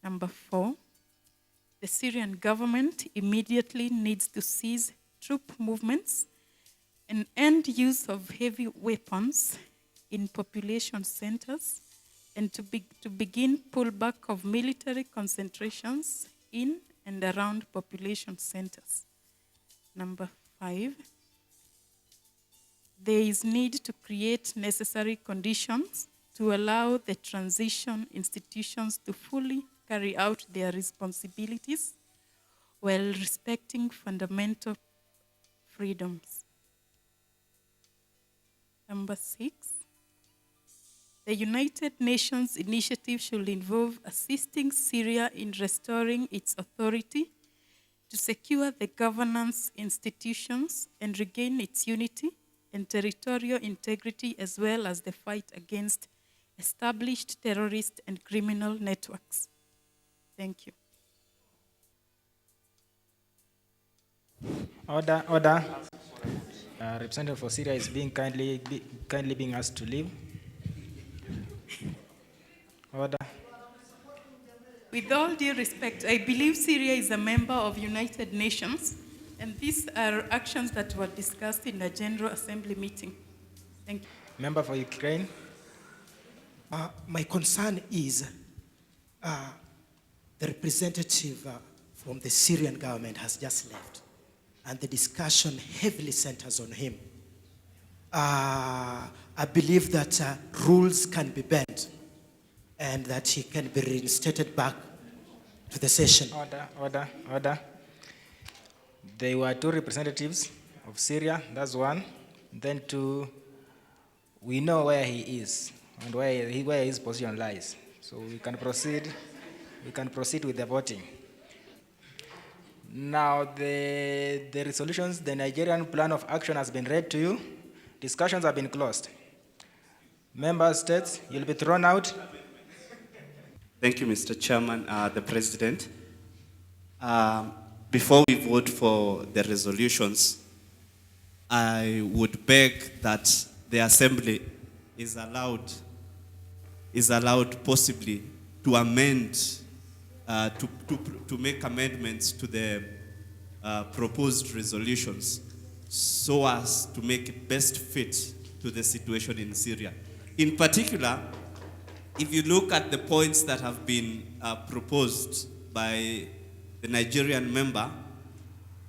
Number 4, the Syrian government immediately needs to cease troop movements and end use of heavy weapons in population centers and to begin pullback of military concentrations in and around population centers. Number 5, there is need to create necessary conditions to allow the transition institutions to fully carry out their responsibilities while respecting fundamental freedoms. Number 6, the United Nations initiative should involve assisting Syria in restoring its authority to secure the governance institutions and regain its unity and territorial integrity, as well as the fight against established terrorist and criminal networks. Thank you. Order. Representative for Syria is being kindly being asked to leave. Order. With all due respect, I believe Syria is a member of United Nations, and these are actions that were discussed in the General Assembly meeting. Thank you. Member for Ukraine. My concern is the representative from the Syrian government has just left, and the discussion heavily centers on him. I believe that rules can be bent and that he can be reinstated back to the session. Order. There were 2 representatives of Syria, that's 1. Then 2, we know where he is and where his position lies. So we can proceed with the voting. Now the resolutions, the Nigerian plan of action has been read to you. Discussions have been closed. Member states, you'll be thrown out. Thank you, Mr. Chairman, the President. Before we vote for the resolutions, I would beg that the Assembly is allowed possibly to amend, to make amendments to the proposed resolutions so as to make it best fit to the situation in Syria. In particular, if you look at the points that have been proposed by the Nigerian member,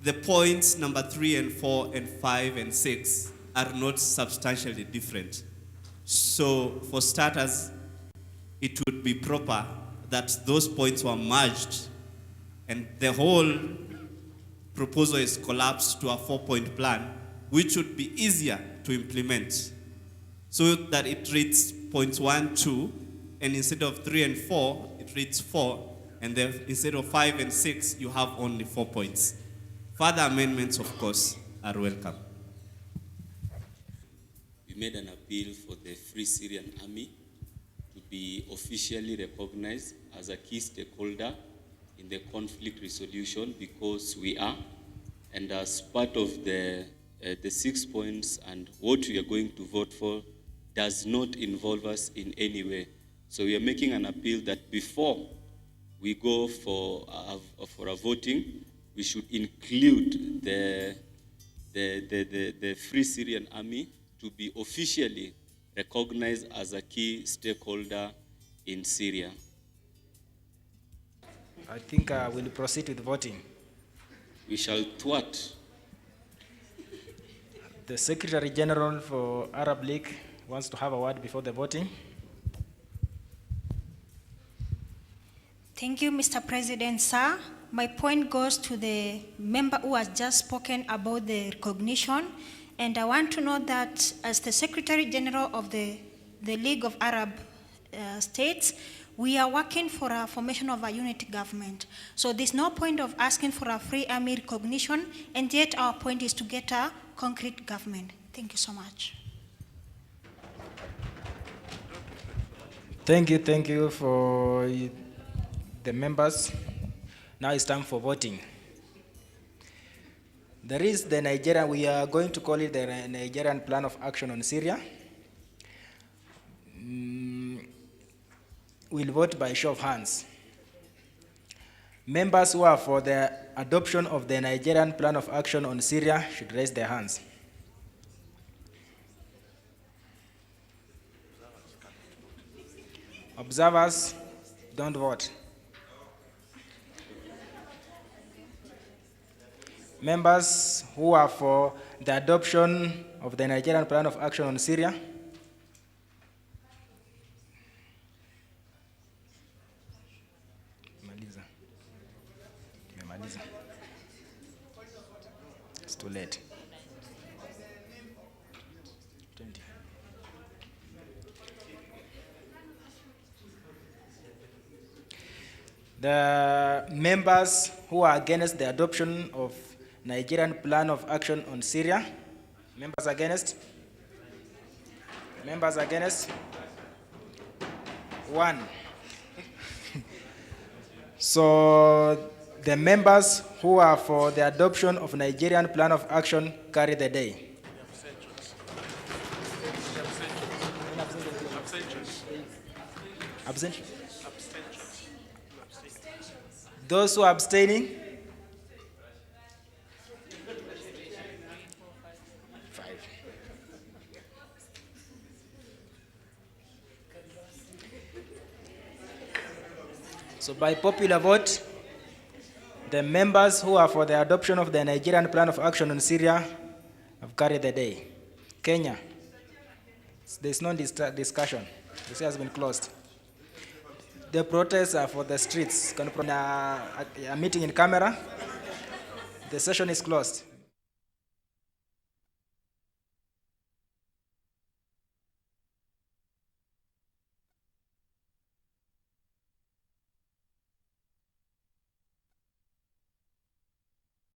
the points number 3 and 4 and 5 and 6 are not substantially different. So for starters, it would be proper that those points were merged and the whole proposal is collapsed to a 4-point plan, which would be easier to implement, so that it reads points 1, 2, and instead of 3 and 4, it reads 4, and then instead of 5 and 6, you have only 4 points. Further amendments, of course, are welcome. We made an appeal for the Free Syrian Army to be officially recognized as a key stakeholder in the conflict resolution, because we are, and as part of the 6 points and what we are going to vote for does not involve us in any way. So we are making an appeal that before we go for a voting, we should include the Free Syrian Army to be officially recognized as a key stakeholder in Syria. I think we'll proceed with voting. We shall thwart. The Secretary General for Arab League wants to have a word before the voting. Thank you, Mr. President, sir. My point goes to the member who has just spoken about the recognition, and I want to know that as the Secretary General of the League of Arab States, we are working for a formation of a unity government. So there's no point of asking for a free army recognition, and yet our point is to get a concrete government. Thank you so much. Thank you for the members. Now it's time for voting. There is the Nigerian, we are going to call it the Nigerian Plan of Action on Syria. We'll vote by show of hands. Members who are for the adoption of the Nigerian Plan of Action on Syria should raise their hands. Observers, don't vote. Members who are for the adoption of the Nigerian Plan of Action on Syria. It's too late. 20. The members who are against the adoption of Nigerian Plan of Action on Syria. Members against? Members against? 1. So the members who are for the adoption of Nigerian Plan of Action carry the day. Abstention. Those who are abstaining? 5. So by popular vote, the members who are for the adoption of the Nigerian Plan of Action on Syria have carried the day. Kenya, there's no discussion. This has been closed. The protests are for the streets. A meeting in camera. The session is closed.